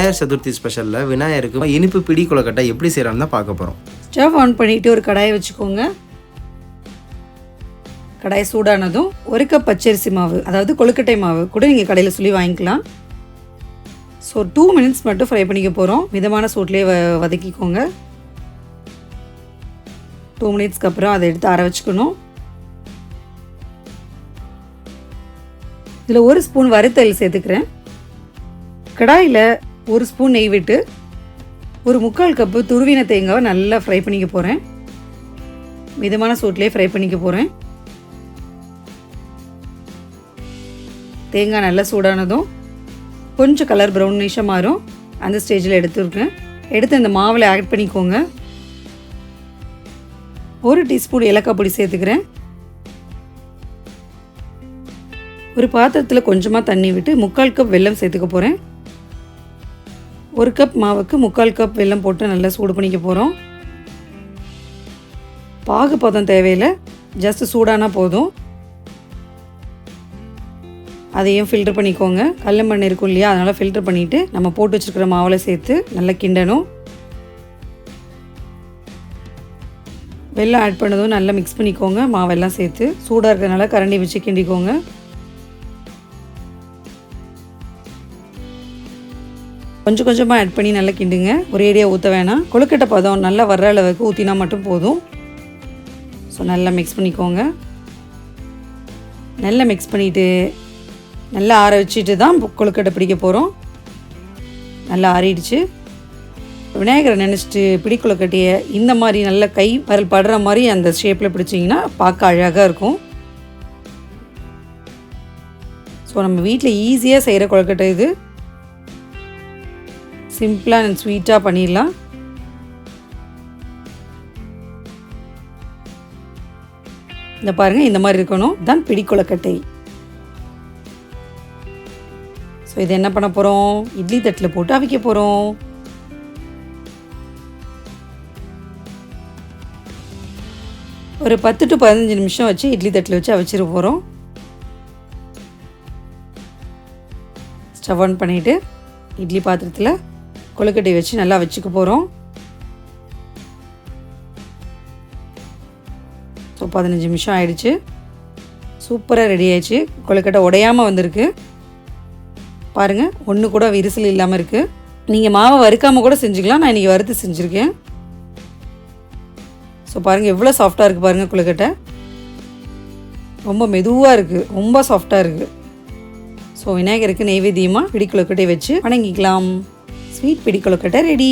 விநாயகர் சதுர்த்தி ஸ்பெஷலில் விநாயகருக்கு இனிப்பு பிடி கொழுக்கட்டை எப்படி செய்யறான்னு தான் பார்க்க போகிறோம். ஸ்டவ் ஆன் பண்ணிவிட்டு ஒரு கடாயை வச்சுக்கோங்க. கடாய் சூடானதும் 1 கப் பச்சரிசி மாவு, அதாவது கொழுக்கட்டை மாவு கூட நீங்கள் கடையில் சொல்லி வாங்கிக்கலாம். ஸோ 2 மினிட்ஸ் மட்டும் ஃப்ரை பண்ணிக்க போகிறோம். மிதமான சூட்லேயே வதக்கிக்கோங்க. 2 மினிட்ஸ்க்கு அப்புறம் அதை எடுத்து ஆற வச்சுக்கணும். இதில் 1 ஸ்பூன் வறுத்தல் சேர்த்துக்கிறேன். கடாயில் 1 ஸ்பூன் நெய் விட்டு 1/4 கப்பு துருவின தேங்காவை நல்லா ஃப்ரை பண்ணிக்க போகிறேன். மிதமான சூட்லேயே ஃப்ரை பண்ணிக்க போகிறேன். தேங்காய் நல்லா சூடானதும் கொஞ்சம் கலர் ப்ரௌனிஷாக மாறும். அந்த ஸ்டேஜில் எடுத்துருக்கேன். எடுத்து இந்த மாவில் ஆட் பண்ணிக்கோங்க. 1 டீஸ்பூன் ஏலக்காய் பொடி சேர்த்துக்கிறேன். ஒரு பாத்திரத்தில் கொஞ்சமாக தண்ணி விட்டு 3/4 கப் வெல்லம் சேர்த்துக்க போகிறேன். 1 கப் மாவுக்கு 3/4 கப் வெல்லம் போட்டு நல்லா சூடு பண்ணிக்க போகிறோம். பாகு பதம் தேவையில்லை, ஜஸ்ட் சூடானா போதும். அதையும் ஃபில்டர் பண்ணிக்கோங்க. கடல மண் இருக்கும் இல்லையா, அதனால் ஃபில்டர் பண்ணிவிட்டு நம்ம போட்டு வச்சுருக்கிற மாவில் சேர்த்து நல்லா கிண்டணும். வெல்லம் ஆட் பண்ணதும் நல்லா மிக்ஸ் பண்ணிக்கோங்க. மாவெல்லாம் சேர்த்து சூடாக இருக்கிறதுனால கரண்டி வச்சு கிண்டிக்கோங்க. கொஞ்சம் கொஞ்சமாக ஆட் பண்ணி நல்லா கிண்டுங்க. ஒரேடியாக ஊற்ற வேணாம். கொழுக்கட்டை பதம் நல்லா வர்ற அளவுக்கு ஊற்றினா மட்டும் போதும். ஸோ நல்லா மிக்ஸ் பண்ணிக்கோங்க. நல்லா மிக்ஸ் பண்ணிவிட்டு நல்லா ஆற வச்சுட்டு தான் கொழுக்கட்டை பிடிக்க போகிறோம். நல்லா ஆறிடுச்சு. விநாயகரை நினச்சிட்டு பிடி கொழுக்கட்டையை இந்த மாதிரி நல்லா கை வரல் படுற மாதிரி அந்த ஷேப்பில் பிடிச்சிங்கன்னா பார்க்க அழகாக இருக்கும். ஸோ நம்ம வீட்டில் ஈஸியாக செய்கிற கொழுக்கட்டை இது. சிம்பிளாக அண்ட் ஸ்வீட்டாக பண்ணிடலாம். இந்த பாருங்கள், இந்த மாதிரி இருக்கணும். தான் பிடி கொழுக்கட்டை. ஸோ இதை என்ன பண்ண போகிறோம், இட்லி தட்டில் போட்டு அவிக்க போகிறோம். ஒரு 10 to 15 நிமிஷம் வச்சு இட்லி தட்டில் வச்சு அவிச்சிட போகிறோம். ஸ்டவ் ஆன் பண்ணிவிட்டு இட்லி பாத்திரத்தில் கொழுக்கட்டை வச்சு நல்லா வச்சுக்க போகிறோம். ஸோ 15 நிமிஷம் ஆயிடுச்சு. சூப்பராக ரெடி ஆயிடுச்சு. கொழுக்கட்டை உடையாமல் வந்திருக்கு. பாருங்கள், ஒன்று கூட விரிசல் இல்லாமல் இருக்குது. நீங்கள் மாவை வறுக்காமல் கூட செஞ்சுக்கலாம். நான் இன்றைக்கி வறுத்து செஞ்சுருக்கேன். ஸோ பாருங்கள் எவ்வளோ சாஃப்டாக இருக்குது பாருங்கள். கொழுக்கட்டை ரொம்ப மெதுவாக இருக்குது, ரொம்ப சாஃப்டாக இருக்குது. ஸோ விநாயகருக்கு நெய்வேத்தியமாக பிடி கொழுக்கட்டை வச்சு வணங்கிக்கலாம். ஸ்வீட் பிடி கொழுக்கட்டை ரெடி.